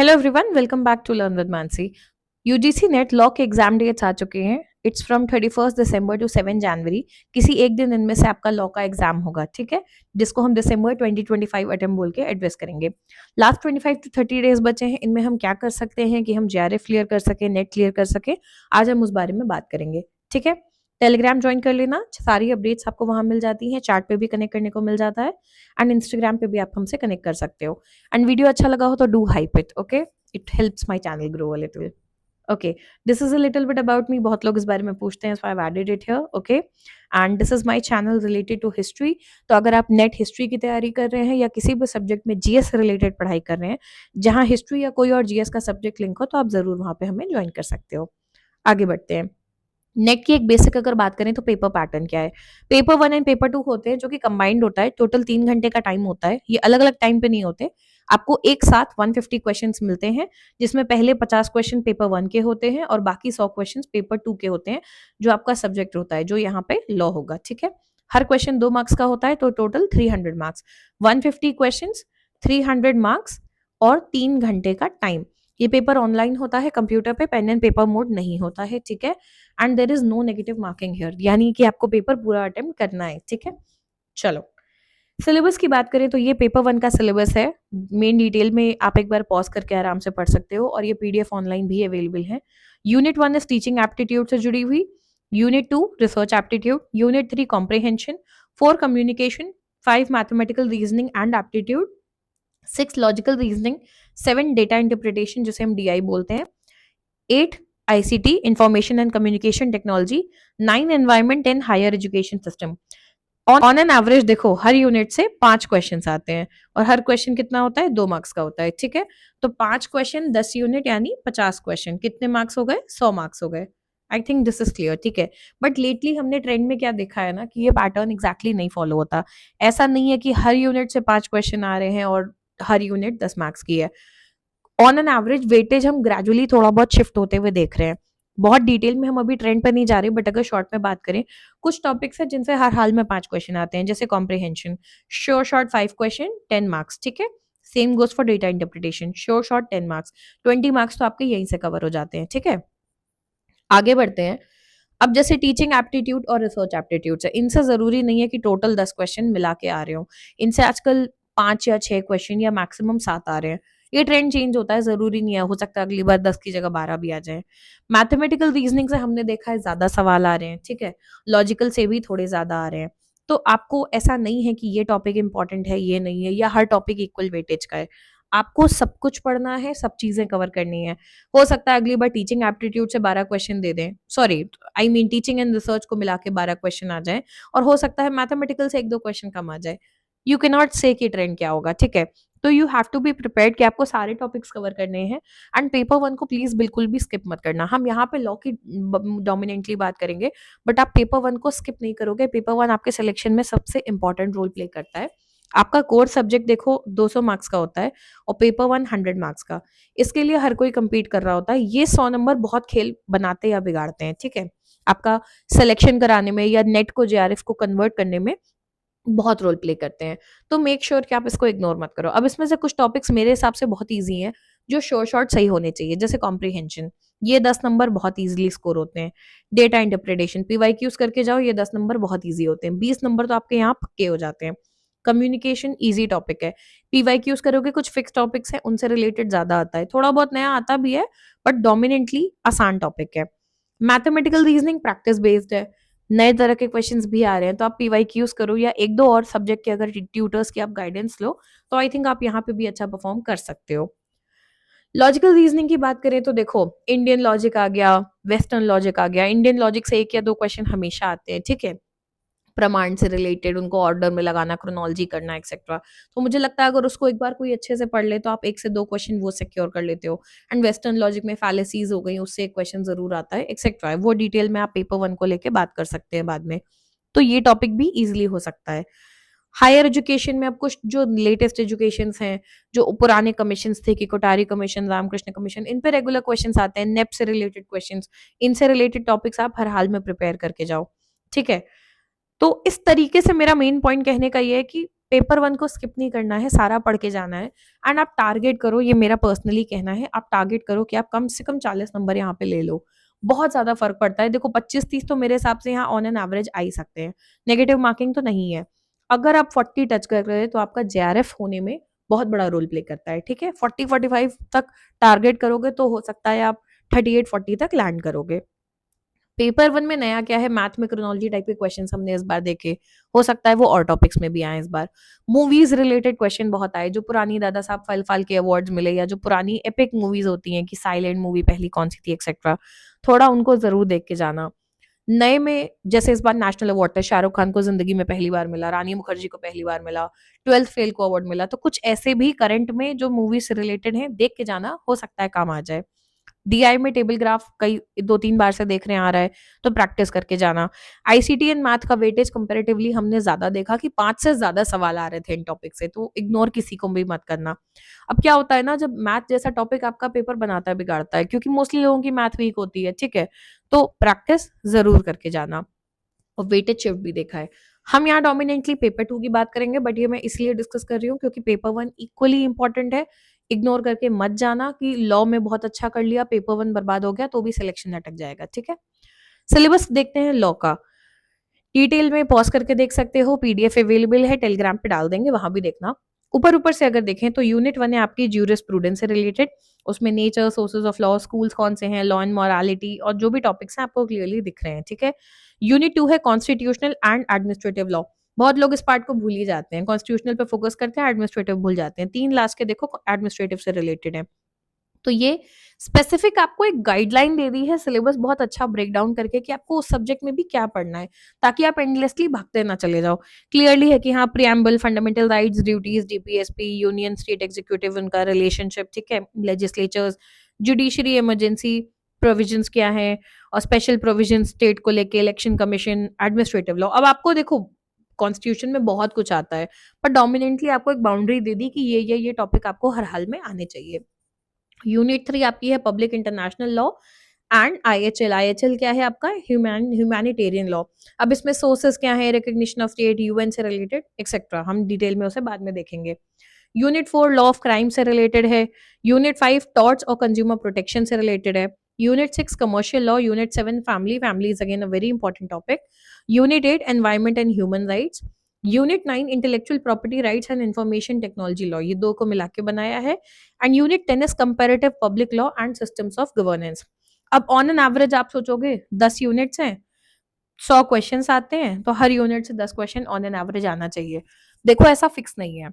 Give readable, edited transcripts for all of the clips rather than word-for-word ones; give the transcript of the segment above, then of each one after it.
Hello everyone, welcome back to learn with Mansi. UGC NET law के exam dates आ चुके हैं। It's from 31 December to 7 January. किसी एक दिन इनमें से आपका लॉ का एग्जाम होगा, ठीक है, जिसको हम दिसंबर 2025 अटेम्प्ट बोल के एड्रेस करेंगे। लास्ट 25 to 30 डेज बचे हैं। इनमें हम क्या कर सकते हैं कि हम जेआरएफ क्लियर कर सके, नेट क्लियर कर सके। आज हम उस बारे में बात करेंगे, ठीक है। टेलीग्राम ज्वाइन कर लेना, सारी अपडेट्स आपको वहां मिल जाती हैं। चैट पे भी कनेक्ट करने को मिल जाता है एंड इंस्टाग्राम पे भी आप हमसे कनेक्ट कर सकते हो। एंड वीडियो अच्छा लगा हो तो do hype it, okay. It helps my channel grow a little. Okay, this is a little bit about me. बहुत लोग इस बारे में पूछते हैं, so I've added it here. Okay, and this is my channel related to history. तो अगर आप नेट हिस्ट्री की तैयारी कर रहे हैं या किसी भी सब्जेक्ट में जीएस रिलेटेड पढ़ाई कर रहे हैं जहां हिस्ट्री या कोई और जीएस का सब्जेक्ट लिंक हो, तो आप जरूर वहां पे हमें ज्वाइन कर सकते हो। आगे बढ़ते हैं। नेट की एक बेसिक अगर बात करें तो पेपर पैटर्न क्या है। पेपर 1 एंड पेपर 2 होते हैं जो कि कंबाइंड होता है। टोटल 3 घंटे का टाइम होता है। ये अलग अलग टाइम पे नहीं होते। आपको एक साथ 150 क्वेश्चंस मिलते हैं, जिसमें पहले 50 क्वेश्चन पेपर 1 के होते हैं और बाकी 100 क्वेश्चंस पेपर 2 के होते हैं, जो आपका सब्जेक्ट होता है, जो यहाँ पे लॉ होगा, ठीक है। हर क्वेश्चन 2 मार्क्स का होता है, तो टोटल 300 मार्क्स। 150 क्वेश्चन, 300 मार्क्स और 3 घंटे का टाइम। ये पेपर ऑनलाइन होता है, कंप्यूटर पे पेन एंड पेपर मोड नहीं होता है, ठीक है। And there is no negative marking here, यानी कि आपको पेपर पूरा अटेम्प्ट करना है, ठीक है। चलो, सिलेबस की बात करें तो ये पेपर 1 का सिलेबस है। मेन डिटेल में आप एक बार पॉज करके आराम से पढ़ सकते हो, और ये पीडीएफ ऑनलाइन भी अवेलेबल है। यूनिट 1 इज टीचिंग एप्टीट्यूड से जुड़ी हुई। Unit 2 research aptitude. Unit 3 comprehension. 4 communication. 5 mathematical reasoning and aptitude. 6 logical reasoning. 7 data interpretation, जिसे हम डीआई बोलते हैं। 8 ICT information and communication technology. 9 environment and higher education system. On an average देखो, हर unit से 5 क्वेश्चन आते हैं, और हर क्वेश्चन कितना होता है, 2 मार्क्स का होता है, ठीक है। तो 5 क्वेश्चन 10 यूनिट यानी 50 क्वेश्चन, कितने मार्क्स हो गए, 100 मार्क्स हो गए। I think this is clear, ठीक है। बट लेटली हमने ट्रेंड में क्या देखा है ना, कि ये पैटर्न एग्जैक्टली नहीं फॉलो होता। ऐसा नहीं है कि हर यूनिट से 5 क्वेश्चन आ रहे हैं और हर यूनिट 10 मार्क्स की है। ऑन एन एवरेज वेटेज हम ग्रेजुअली थोड़ा बहुत शिफ्ट होते हुए देख रहे हैं। बहुत डिटेल में हम अभी ट्रेंड पर नहीं जा रहे, बट अगर शॉर्ट में बात करें, कुछ टॉपिक्स हैं जिनसे हर हाल में 5 क्वेश्चन आते हैं, जैसे comprehension, sure short 5 question 10 marks, ठीक है। Same goes for data interpretation, sure short 10 marks, 20 marks तो आपके यहीं से कवर हो जाते हैं, ठीक है। आगे बढ़ते हैं। अब जैसे टीचिंग एप्टीट्यूड और रिसर्च एप्टीट्यूड है, इनसे जरूरी नहीं है कि टोटल 10 क्वेश्चन मिला के आ रहे हो। इनसे आजकल 5 या 6 क्वेश्चन या मैक्सिमम 7 आ रहे हैं। ये ट्रेंड चेंज होता है, जरूरी नहीं है, हो सकता है अगली बार 10 की जगह 12 भी आ जाए। मैथमेटिकल रीजनिंग से हमने देखा है ज्यादा सवाल आ रहे हैं, ठीक है। लॉजिकल से भी थोड़े ज्यादा आ रहे हैं। तो आपको ऐसा नहीं है कि ये टॉपिक इंपॉर्टेंट है, ये नहीं है, या हर टॉपिक इक्वल वेटेज का है। आपको सब कुछ पढ़ना है, सब चीजें कवर करनी है। हो सकता है अगली बार टीचिंग एप्टीट्यूड से 12 क्वेश्चन दे दें, sorry I mean teaching and research को मिला के 12 क्वेश्चन आ जाए, और हो सकता है मैथमेटिकल से 1-2 क्वेश्चन कम आ जाए। यू कैन नॉट से कि ट्रेंड क्या होगा, ठीक है। तो you have to be prepared कि आपको सारे टॉपिक्स कवर करने हैं। एंड पेपर 1 को प्लीज बिल्कुल भी स्किप मत करना। हम यहाँ पे लॉ की डोमिनेंटली बात करेंगे, बट आप पेपर 1 को स्किप नहीं करोगे। पेपर 1 आपके सिलेक्शन में सबसे इंपॉर्टेंट रोल प्ले करता है। आपका कोर सब्जेक्ट देखो 200 मार्क्स का होता है, और पेपर 1 100 मार्क्स का। इसके लिए हर कोई compete कर रहा होता है। ये 100 नंबर बहुत खेल बनाते या बिगाड़ते हैं, ठीक है। आपका सिलेक्शन कराने में या नेट को जेआरएफ को कन्वर्ट करने में बहुत रोल प्ले करते हैं। तो मेक श्योर कि आप इसको इग्नोर मत करो। अब इसमें से कुछ टॉपिक्स मेरे हिसाब से बहुत ईजी हैं, जो शोर शॉर्ट सही होने चाहिए, जैसे कॉम्प्रिहेंशन। ये 10 नंबर बहुत इजीली स्कोर होते हैं। डेटा इंटरप्रिटेशन पीवाईक्यूज करके जाओ, ये 10 नंबर बहुत इजी होते हैं। 20 नंबर तो आपके यहाँ पक्के हो जाते हैं। कम्युनिकेशन इजी टॉपिक है। पीवाईक्यूज करोगे, कुछ फिक्स टॉपिक्स हैं, उनसे रिलेटेड ज्यादा आता है, थोड़ा बहुत नया आता भी है, बट डोमिनेंटली आसान टॉपिक है। मैथमेटिकल रीजनिंग प्रैक्टिस बेस्ड है। नए तरह के क्वेश्चंस भी आ रहे हैं, तो आप पीवाईक्यूज करो, या 1-2 और सब्जेक्ट के अगर ट्यूटर्स की आप गाइडेंस लो, तो आई थिंक आप यहाँ पे भी अच्छा परफॉर्म कर सकते हो। लॉजिकल रीजनिंग की बात करें तो देखो, इंडियन लॉजिक आ गया, वेस्टर्न लॉजिक आ गया। इंडियन लॉजिक से 1 या 2 क्वेश्चन हमेशा आते हैं, ठीक है। प्रमाण से रिलेटेड, उनको ऑर्डर में लगाना, क्रोनोलॉजी करना, एक्सेट्रा। तो मुझे लगता है अगर उसको एक बार कोई अच्छे से पढ़ ले, तो आप 1 से 2 क्वेश्चन वो सिक्योर कर लेते हो। एंड वेस्टर्न लॉजिक में फैलेसीज हो गई, उससे एक क्वेश्चन जरूर आता है, एक्सेट्रा। वो डिटेल में आप पेपर 1 को लेके बात कर सकते हैं बाद में। तो ये टॉपिक भी इजिली हो सकता है। हायर एजुकेशन में अब कुछ जो लेटेस्ट एजुकेशन हैं, जो पुराने कमीशन थे कि कोटारी कमीशन, रामकृष्ण कमीशन, इन पे रेगुलर क्वेश्चंस आते हैं, नेप से रिलेटेड क्वेश्चंस। इनसे रिलेटेड टॉपिक्स आप हर हाल में प्रिपेयर करके जाओ, ठीक है। तो इस तरीके से मेरा मेन पॉइंट कहने का ये है कि पेपर 1 को स्किप नहीं करना है, सारा पढ़ के जाना है एंड आप टारगेट करो, ये मेरा पर्सनली कहना है, आप टारगेट करो कि आप कम से कम 40 नंबर यहाँ पे ले लो। बहुत ज़्यादा फ़र्क पड़ता है। देखो 25-30 तो मेरे हिसाब से यहाँ ऑन एन एवरेज आ ही सकते हैं। नेगेटिव मार्किंग तो नहीं है। अगर आप 40 टच कर रहे हैं तो आपका जेआरएफ होने में बहुत बड़ा रोल प्ले करता है, ठीक है? 40-45 तक टारगेट करोगे तो हो सकता है आप 38-40 तक लैंड करोगे। पेपर 1 में नया क्या है, मैथ में क्रोनोलॉजी टाइप के क्वेश्चंस हमने इस बार देखे। हो सकता है वो और टॉपिक्स में भी आएँ इस बार। मूवीज़ रिलेटेड क्वेश्चन बहुत आए, जो पुरानी दादा साहब फाल्के अवार्ड्स मिले या जो पुरानी एपिक मूवीज़ होती हैं कि साइलेंट मूवी पहली कौन-सी थी एक्सेट्रा, थोड़ा उनको ज़रूर देख के जाना। नए में जैसे इस बार नेशनल अवार्ड था, शाहरुख खान को ज़िंदगी में पहली बार मिला, रानी मुखर्जी को पहली बार मिला, 12th फेल को अवार्ड मिला, तो कुछ ऐसे भी करंट में जो मूवी से रिलेटेड हैं, देख के जाना, हो सकता है काम आ जाए। डीआई में टेबल ग्राफ कई 2-3 बार से देखने आ रहा है, तो प्रैक्टिस करके जाना। आईसीटी एंड मैथ का वेटेज कंपैरेटिवली हमने ज़्यादा देखा कि 5 से ज़्यादा सवाल आ रहे थे इन टॉपिक से, तो इग्नोर किसी को भी मत करना। अब क्या होता है ना, जब मैथ जैसा टॉपिक आपका पेपर बनाता है, बिगाड़ता है, क्योंकि मोस्टली लोगों की मैथ वीक होती है, ठीक है? तो प्रैक्टिस ज़रूर करके जाना। और वेटेज शिफ्ट भी देखा है। हम यहाँ डोमिनेंटली पेपर 2 की बात करेंगे, बट ये मैं इसलिए डिस्कस कर रही हूँ क्योंकि पेपर 1 इक्वली इंपॉर्टेंट है। इग्नोर करके मत जाना कि लॉ में बहुत अच्छा कर लिया, पेपर 1 बर्बाद हो गया तो भी सिलेक्शन अटक जाएगा, ठीक है? सिलेबस देखते हैं लॉ का। डिटेल में पॉज करके देख सकते हो, पीडीएफ अवेलेबल है, टेलीग्राम पे डाल देंगे, वहां भी देखना। ऊपर ऊपर से अगर देखें तो यूनिट 1 है आपकी ज्यूरिस्प्रूडेंस से रिलेटेड। उसमें nature, sources of law, schools कौन से हैं, लॉ एंड मॉरालिटी और जो भी टॉपिक्स हैं आपको क्लियरली दिख रहे हैं, ठीक है? यूनिट 2 है कॉन्स्टिट्यूशनल एंड एडमिनिस्ट्रेटिव लॉ। बहुत लोग इस पार्ट को भूल ही जाते हैं, कॉन्स्टिट्यूशनल पे फोकस करते हैं, एडमिनिस्ट्रेटिव भूल जाते हैं। 3 लास्ट के देखो एडमिनिस्ट्रेटिव से रिलेटेड है। तो ये स्पेसिफिक आपको एक गाइडलाइन दे दी है, सिलेबस बहुत अच्छा ब्रेक डाउन करके कि आपको उस सब्जेक्ट में भी क्या पढ़ना है, ताकि आप एंडलेसली भागते ना चले जाओ। क्लियरली है कि हाँ, preamble, fundamental rights, duties, DPSP, union state executive, उनका रिलेशनशिप, ठीक है, लेजिस्लेचर्स, जुडिशरी, इमरजेंसी प्रोविजंस क्या है, और स्पेशल प्रोविजन स्टेट को लेके, इलेक्शन कमीशन, एडमिनिस्ट्रेटिव लॉ। अब आपको देखो कॉन्स्टिट्यूशन में बहुत कुछ आता है, पर डोमिनेंटली आपको एक बाउंड्री दे दी कि ये टॉपिक आपको हर हाल में आने चाहिए। यूनिट 3 आपकी है पब्लिक इंटरनेशनल लॉ एंड आईएचएल। आईएचएल क्या है आपका, ह्यूमैनिटेरियन लॉ। अब इसमें सोर्सेस क्या है, रिकॉग्निशन ऑफ स्टेट, यूएन से रिलेटेड एक्सेट्रा, हम डिटेल में उसे बाद में देखेंगे। यूनिट 4 लॉ ऑफ क्राइम से रिलेटेड है। यूनिट 5 टॉर्ट्स और कंज्यूमर प्रोटेक्शन से रिलेटेड है। Unit 6 commercial law. Unit 7 family is again a very important topic. Unit 8 environment and human rights. Unit 9 intellectual property rights and information technology law, ये दो को मिला के बनाया है। And unit 10 is comparative public law and systems of governance. अब on an average आप सोचोगे 10 यूनिट्स हैं, 100 क्वेश्चंस आते हैं, तो हर यूनिट से 10 क्वेश्चन ऑन एन एवरेज आना चाहिए। देखो ऐसा फिक्स नहीं है,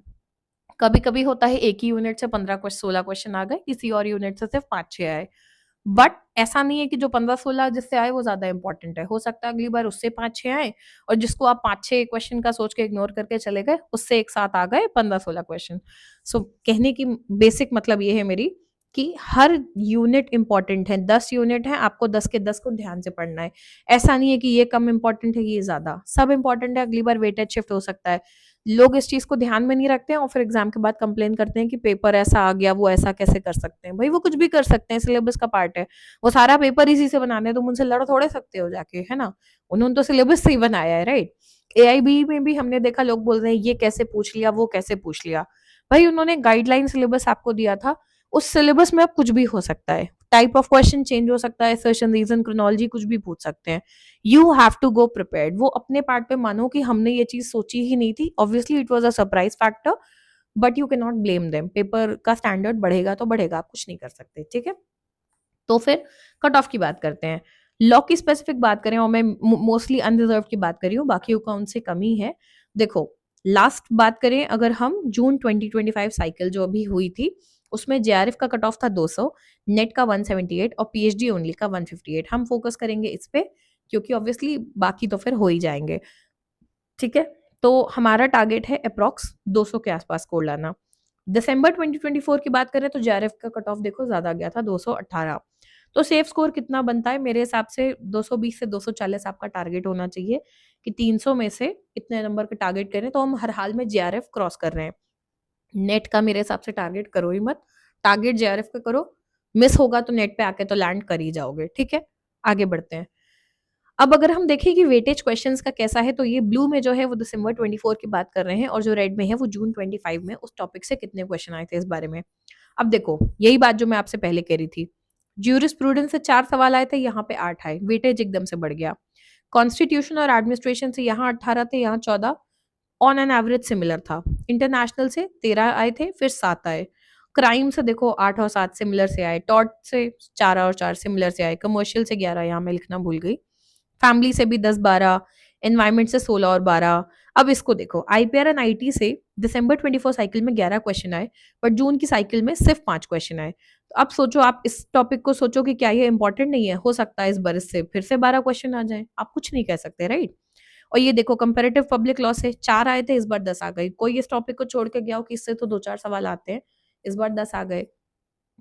कभी कभी होता है एक ही यूनिट से 15-16 क्वेश्चन आ गए, किसी और यूनिट से सिर्फ 5-6 आए। बट ऐसा नहीं है कि जो 15-16 जिससे आए वो ज्यादा इंपॉर्टेंट है, हो सकता है अगली बार उससे 5-6 आए, और जिसको आप 5-6 क्वेश्चन का सोच के इग्नोर करके चले गए, उससे एक साथ आ गए 15-16 क्वेश्चन। सो कहने की बेसिक मतलब ये है मेरी कि हर यूनिट इंपॉर्टेंट है। 10 यूनिट है, आपको 10 के 10 को ध्यान से पढ़ना है। ऐसा नहीं है कि ये कम इंपॉर्टेंट है, ये ज्यादा, सब इंपॉर्टेंट है। अगली बार वेटेज शिफ्ट हो सकता है। लोग इस चीज को ध्यान में नहीं रखते हैं और फिर एग्जाम के बाद कंप्लेन करते हैं कि पेपर ऐसा आ गया, वो ऐसा कैसे कर सकते हैं। भाई वो कुछ भी कर सकते हैं, सिलेबस का पार्ट है। वो सारा पेपर इसी से बनाने, तुम उनसे लड़ थोड़े सकते हो जाके, है ना? उन्होंने तो सिलेबस से ही बनाया है, राइट? एआईबी में भी हमने देखा लोग बोल रहे हैं ये कैसे पूछ लिया, वो कैसे पूछ लिया। भाई उन्होंने गाइडलाइन सिलेबस आपको दिया था, उस सिलेबस में अब कुछ भी हो सकता है, टाइप ऑफ क्वेश्चन चेंज हो सकता है, सर्शन रीजन क्रोनोलॉजी कुछ भी पूछ सकते हैं। You have to go prepared. वो अपने पार्ट पे मानो कि हमने ये चीज सोची ही नहीं थी, obviously it was a surprise factor, but you can not blame them. Paper का स्टैंडर्ड बढ़ेगा तो बढ़ेगा, आप कुछ नहीं कर सकते, ठीक है? तो फिर कट ऑफ की बात करते हैं। लॉ की स्पेसिफिक बात करें, और मैं मोस्टली अनरिजर्व की बात कर रही हूँ, बाकियों का उनसे कमी है। देखो लास्ट बात करें अगर हम, जून 2025 साइकिल जो अभी हुई थी, उसमें जेआरएफ का कट ऑफ था 200, नेट का 178 और पीएचडी ओनली का 158। हम फोकस करेंगे इस पे क्योंकि ऑब्वियसली बाकी तो फिर हो ही जाएंगे, ठीक है? तो हमारा टारगेट है अप्रॉक्स 200 के आसपास स्कोर लाना। दिसंबर 2024 की बात करें तो जेआरएफ का कट ऑफ देखो ज्यादा गया था, 218। तो सेफ स्कोर कितना बनता है मेरे हिसाब से, 220 से 240 आपका टारगेट होना चाहिए कि 300 में से इतने नंबर का टारगेट करें तो हम हर हाल में जेआरएफ क्रॉस कर रहे हैं। नेट का मेरे हिसाब से टारगेट करो ही मत, टारगेट जेआरएफ का करो। मिस होगा तो नेट पे आके तो लैंड कर ही जाओगे, ठीक है? आगे बढ़ते हैं। अब अगर हम देखें कि वेटेज क्वेश्चंस का कैसा है, तो ये ब्लू में जो है वो दिसंबर 24 की बात कर रहे हैं, और जो रेड में है वो जून 25 में उस टॉपिक से कितने क्वेश्चन आए थे इस बारे में। अब देखो, यही बात जो मैं आपसे पहले कह रही थी, ज्यूरिस्प्रूडेंस से 4 सवाल आए थे, यहाँ पे 8 आए, वेटेज एकदम से बढ़ गया। कॉन्स्टिट्यूशन और एडमिनिस्ट्रेशन से यहाँ 18 थे, यहाँ 14, ऑन एन एवरेज सिमिलर था। इंटरनेशनल से 13 आए थे, फिर 7 आए। क्राइम से देखो 8 और 7 सिमिलर से आए, टॉर्ट से 4 और 4 सिमिलर से आए, कमर्शियल से 11, यहाँ मैं लिखना भूल गई, फैमिली से भी 10-12, एनवायरमेंट से 16 और 12। अब इसको देखो, आईपीआर एंड आईटी से दिसंबर 24 साइकिल में 11 क्वेश्चन आए, बट जून की साइकिल में सिर्फ 5 क्वेश्चन आए। तो अब सोचो, आप इस टॉपिक को सोचो कि क्या ये इंपॉर्टेंट नहीं है, हो सकता है इस बरस से फिर से 12 क्वेश्चन आ जाए, आप कुछ नहीं कह सकते, राइट। और ये देखो, कंपैरेटिव पब्लिक लॉ से 4 आए थे, इस बार 10 आ गए। कोई इस टॉपिक को छोड़ के गया हो कि इससे तो 2-4 सवाल आते हैं, इस बार 10 आ गए।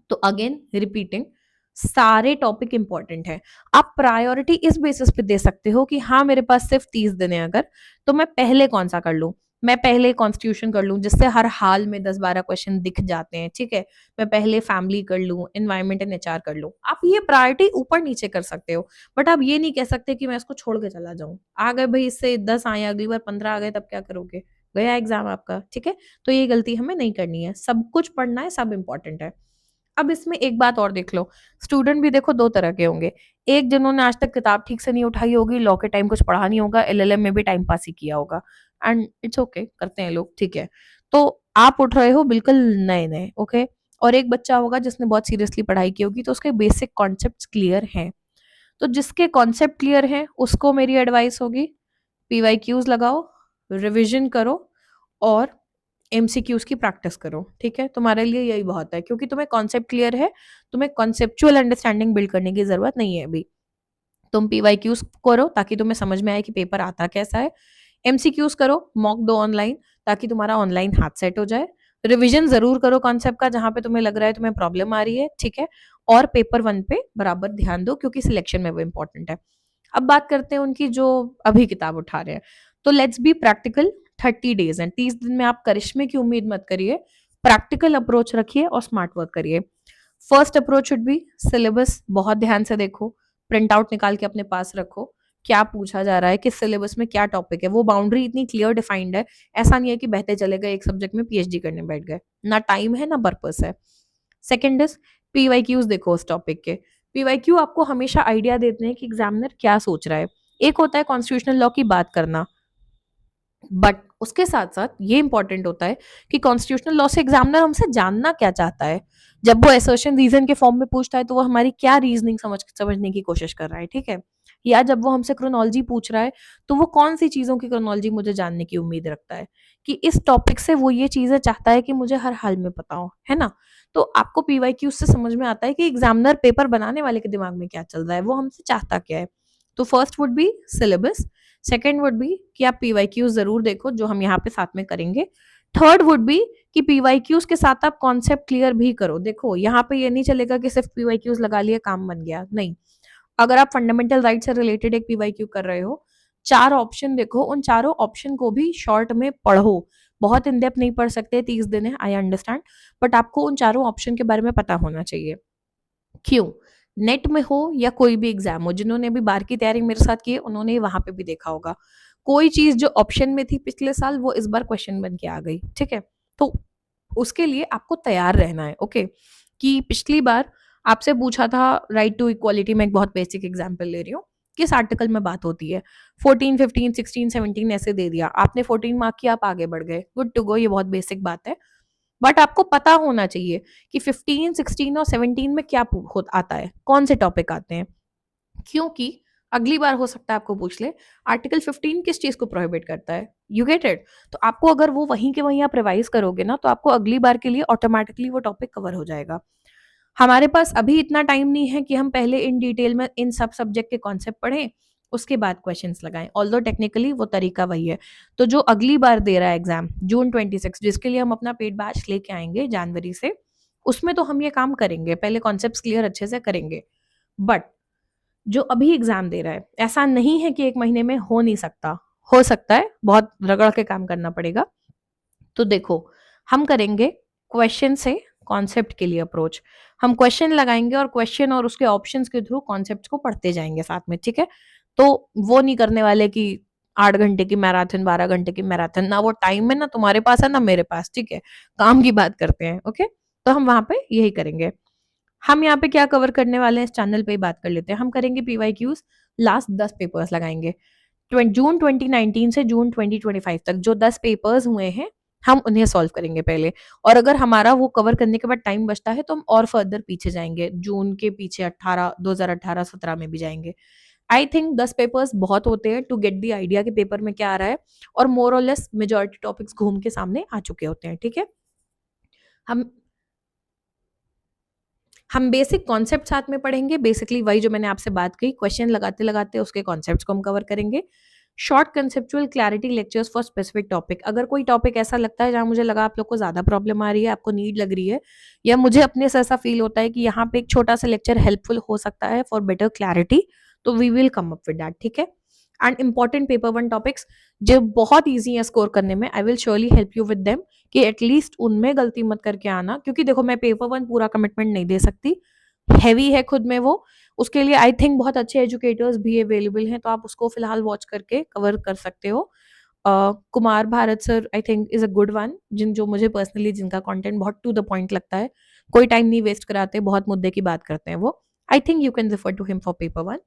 तो अगेन रिपीटिंग, सारे टॉपिक इंपॉर्टेंट है। आप प्रायोरिटी इस बेसिस पे दे सकते हो कि हाँ, मेरे पास सिर्फ 30 दिन है अगर, तो मैं पहले कौन सा कर लूं। मैं पहले कॉन्स्टिट्यूशन कर लूं, जिससे हर हाल में 10-12 क्वेश्चन दिख जाते हैं, ठीक है। मैं पहले फैमिली कर लूं, एनवायरमेंट एंड एचआर कर लूं। आप ये प्रायोरिटी ऊपर नीचे कर सकते हो, बट आप ये नहीं कह सकते कि मैं इसको छोड़ के चला जाऊं। आ गए भाई, इससे 10 आए, अगली बार 15 आ गए, तब क्या करोगे, गया एग्जाम आपका, ठीक है। तो ये गलती हमें नहीं करनी है, सब कुछ पढ़ना है, सब इंपॉर्टेंट है। अब इसमें एक बात और देख लो, स्टूडेंट भी देखो 2 तरह के होंगे। एक, जिन्होंने आज तक किताब ठीक से नहीं उठाई होगी, लॉ के टाइम कुछ पढ़ा नहीं होगा, एलएलएम में भी टाइम पास ही किया होगा, एंड इट्स ओके, करते हैं लोग, ठीक है। तो आप उठ रहे हो बिल्कुल नए नए, ओके। और एक बच्चा होगा जिसने बहुत सीरियसली पढ़ाई की होगी, तो उसके बेसिक कॉन्सेप्ट्स क्लियर हैं। तो जिसके कॉन्सेप्ट क्लियर हैं, उसको मेरी एडवाइस होगी, पीवाईक्यूज लगाओ, रिविजन करो, और एमसीक्यूज की प्रैक्टिस करो, ठीक है। तुम्हारे लिए यही बहुत है, क्योंकि तुम्हें कॉन्सेप्ट क्लियर है, तुम्हें कॉन्सेप्चुअल अंडरस्टैंडिंग बिल्ड करने की जरूरत नहीं है अभी। तुम पीवाईक्यूज करो ताकि तुम्हें समझ में आए कि पेपर आता कैसा है। एमसीक्यूज करो, मॉक दो ऑनलाइन, ताकि तुम्हारा ऑनलाइन हाथ सेट हो जाए। रिवीजन जरूर करो कॉन्सेप्ट का, जहां पे तुम्हें लग रहा है तुम्हें प्रॉब्लम आ रही है, ठीक है। और पेपर 1 पे बराबर ध्यान दो, क्योंकि सिलेक्शन में वो इंपॉर्टेंट है। अब बात करते हैं उनकी जो अभी किताब उठा रहे हैं। तो let's be practical, 30 days and 30 दिन में आप करिश्मे की उम्मीद मत करिए। प्रैक्टिकल अप्रोच रखिए और स्मार्ट वर्क करिए। First approach should be syllabus, बहुत ध्यान से देखो, प्रिंट आउट निकाल के अपने पास रखो, क्या पूछा जा रहा है, किस सिलेबस में क्या टॉपिक है, वो बाउंड्री इतनी क्लियर डिफाइंड है। ऐसा नहीं है कि बहते चले गए, एक सब्जेक्ट में पीएचडी करने बैठ गए, ना टाइम है ना पर्पस है। सेकेंड इज पीवाईक्यूज, देखो उस टॉपिक के पीवाईक्यू आपको हमेशा आइडिया देते हैं कि एग्जामिनर क्या सोच रहा है। एक होता है कॉन्स्टिट्यूशनल लॉ की बात करना, बट उसके साथ साथ ये इंपॉर्टेंट होता है कि कॉन्स्टिट्यूशनल लॉ से एग्जामिनर हमसे जानना क्या चाहता है। जब वो असर्शन रीजन के फॉर्म में पूछता है, तो वो हमारी क्या रीजनिंग समझने की कोशिश कर रहा है, ठीक है। या जब वो हमसे क्रोनोलॉजी पूछ रहा है, तो वो कौन सी चीजों की क्रोनोलॉजी मुझे जानने की उम्मीद रखता है, कि इस टॉपिक से वो ये चीजें चाहता है कि मुझे हर हाल में पता हो, है ना। तो आपको पीवाईक्यू से समझ में आता है कि एग्जामिनर पेपर बनाने वाले के दिमाग में क्या चल रहा है, वो हमसे चाहता क्या है। तो first would be syllabus, second would be कि आप पीवाईक्यूज जरूर देखो, जो हम यहाँ पे साथ में करेंगे। थर्ड वुड बी कि पीवाईक्यूज के साथ आप कॉन्सेप्ट क्लियर भी करो। देखो, यहाँ पे ये नहीं चलेगा कि सिर्फ पीवाईक्यूज लगा लिया काम बन गया, नहीं। अगर आप फंडामेंटल राइट से रिलेटेड एक पीवाईक्यू कर रहे हो, 4 ऑप्शन देखो, उन चारों ऑप्शन को भी शॉर्ट में पढ़ो। बहुत इन डेप्थ नहीं पढ़ सकते, 30 दिन है, आई अंडरस्टैंड, बट आपको उन चारों ऑप्शन के बारे में पता होना चाहिए। क्यों? नेट में हो या कोई भी एग्जाम हो, जिन्होंने अभी बार की तैयारी मेरे साथ की है, उन्होंने वहां पे भी देखा होगा, कोई चीज जो ऑप्शन में थी पिछले साल, वो इस बार क्वेश्चन बन के आ गई, ठीक है। तो उसके लिए आपको तैयार रहना है, ओके। कि पिछली बार आपसे पूछा था राइट टू इक्वालिटी में, एक बहुत बेसिक एग्जाम्पल ले रही हूँ, किस आर्टिकल में बात होती है, 14, 15, 16, 17 ऐसे दे दिया आपने, 14 मार्क की, आप आगे बढ़ गए, गुड टू गो, ये बहुत बेसिक बात है। बट आपको पता होना चाहिए कि 15, 16 और 17 में क्या आता है, कौन से टॉपिक आते हैं, क्योंकि अगली बार हो सकता है आपको पूछ ले आर्टिकल 15 किस चीज को प्रोहिबिट करता है, यू गेट इट। तो आपको अगर वो वहीं के वहीं आप रिवाइज करोगे ना, तो आपको अगली बार के लिए ऑटोमेटिकली वो टॉपिक कवर हो जाएगा। हमारे पास अभी इतना टाइम नहीं है कि हम पहले इन डिटेल में इन सब सब्जेक्ट के कॉन्सेप्ट पढ़ें, उसके बाद क्वेश्चंस लगाएं, ऑल्दो टेक्निकली वो तरीका वही है। तो जो अगली बार दे रहा है एग्जाम जून 26, जिसके लिए हम अपना पेड बैच लेके आएंगे जनवरी से, उसमें तो हम ये काम करेंगे, पहले कॉन्सेप्ट क्लियर अच्छे से करेंगे। बट जो अभी एग्जाम दे रहा है, ऐसा नहीं है कि 1 महीने में हो नहीं सकता, हो सकता है, बहुत रगड़ के काम करना पड़ेगा। तो देखो, हम करेंगे क्वेश्चन से कॉन्सेप्ट के लिए अप्रोच, हम क्वेश्चन लगाएंगे और क्वेश्चन और उसके ऑप्शंस के थ्रू कॉन्सेप्ट को पढ़ते जाएंगे साथ में, ठीक है। तो वो नहीं करने वाले कि 8 घंटे की मैराथन, 12 घंटे की मैराथन, ना वो टाइम है ना तुम्हारे पास है ना मेरे पास, ठीक है, काम की बात करते हैं। ओके, तो हम वहां पे यही करेंगे। हम यहाँ पे क्या कवर करने वाले हैं इस चैनल पे ही बात कर लेते हैं। हम करेंगे पीवाईक्यूज, लास्ट 10 पेपर्स लगाएंगे। जून 2019 से जून 2025 तक जो 10 पेपर्स हुए हैं हम उन्हें सॉल्व करेंगे पहले, और अगर हमारा वो कवर करने के बाद टाइम बचता है तो हम और फर्दर पीछे जाएंगे, जून के पीछे 2018-17 में भी जाएंगे। आई थिंक 10 पेपर्स बहुत होते हैं टू गेट दी आइडिया कि पेपर में क्या आ रहा है, और मोर और लेस मेजोरिटी टॉपिक्स घूम के सामने आ चुके होते हैं। ठीक है, हम हम बेसिक कॉन्सेप्ट साथ में पढ़ेंगे, बेसिकली वही जो मैंने आपसे बात की, क्वेश्चन लगाते लगाते उसके कॉन्सेप्ट्स को हम कवर करेंगे। Short conceptual clarity lectures for specific topic. अगर कोई टॉपिक ऐसा लगता है जहां मुझे लगा आप लोग को ज्यादा प्रॉब्लम आ रही है, आपको नीड लग रही है, या मुझे अपने से ऐसा फील होता है कि यहाँ पे एक छोटा सा लेक्चर हेल्पफुल हो सकता है फॉर बेटर क्लैरिटी, तो we will come up with that. ठीक है, एंड इंपॉर्टेंट पेपर 1 टॉपिक्स जो बहुत ईजी है स्कोर करने में, I will surely help you with them, कि एटलीस्ट उनमें गलती मत करके आना, क्योंकि देखो मैं पेपर 1 पूरा कमिटमेंट नहीं दे सकती, हैवी है खुद में वो। उसके लिए आई थिंक बहुत अच्छे एजुकेटर्स भी अवेलेबल हैं, तो आप उसको फिलहाल वॉच करके कवर कर सकते हो। Kumar Bharat sir I think is a good one, जो मुझे पर्सनली जिनका कंटेंट बहुत टू द पॉइंट लगता है, कोई टाइम नहीं वेस्ट कराते, बहुत मुद्दे की बात करते हैं वो। I think you can refer to him for paper 1।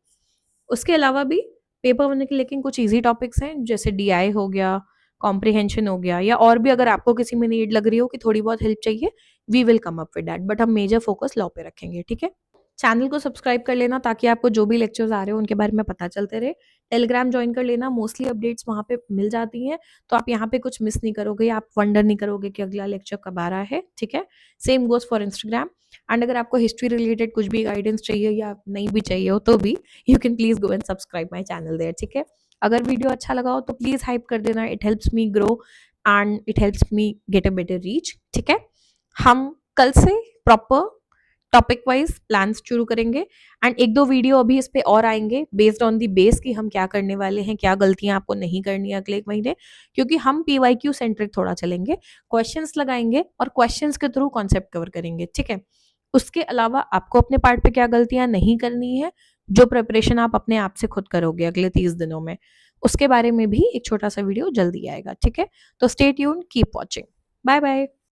उसके अलावा भी पेपर 1 के लेकिन कुछ ईजी टॉपिक्स हैं, जैसे डीआई हो गया, कॉम्प्रिहेंशन हो गया, या और भी अगर आपको किसी में नीड लग रही हो कि थोड़ी बहुत हेल्प चाहिए, we will come up with that, but हम मेजर फोकस लॉ पे रखेंगे। ठीक है, चैनल को सब्सक्राइब कर लेना ताकि आपको जो भी लेक्चर्स आ रहे हो उनके बारे में पता चलते रहे। टेलीग्राम ज्वाइन कर लेना, मोस्टली अपडेट्स वहाँ पे मिल जाती हैं, तो आप यहाँ पे कुछ मिस नहीं करोगे, आप वंडर नहीं करोगे कि अगला लेक्चर कब आ रहा है। ठीक है, same goes for Instagram. And अगर आपको हिस्ट्री रिलेटेड कुछ भी गाइडेंस चाहिए या नहीं भी चाहिए हो तो भी you can please go and subscribe my channel there. ठीक है, अगर वीडियो अच्छा लगा हो तो प्लीज हाइप कर देना, it helps me grow and it helps me get a better reach. ठीक है, हम कल से प्रॉपर टॉपिक वाइज प्लान्स शुरू करेंगे, एंड 1-2 वीडियो अभी इस पे और आएंगे बेस्ड ऑन दी बेस कि हम क्या करने वाले हैं, क्या गलतियां आपको नहीं करनी है अगले 1 महीने, क्योंकि हम पीवाईक्यू सेंट्रिक थोड़ा चलेंगे, क्वेश्चंस लगाएंगे और क्वेश्चंस के थ्रू कॉन्सेप्ट कवर करेंगे। ठीक है, उसके अलावा आपको अपने पार्ट पे क्या गलतियां नहीं करनी है, जो प्रिपरेशन आप अपने आप से खुद करोगे अगले 30 दिनों में, उसके बारे में भी एक छोटा सा वीडियो जल्दी आएगा। ठीक है, तो stay tuned, keep watching, bye bye.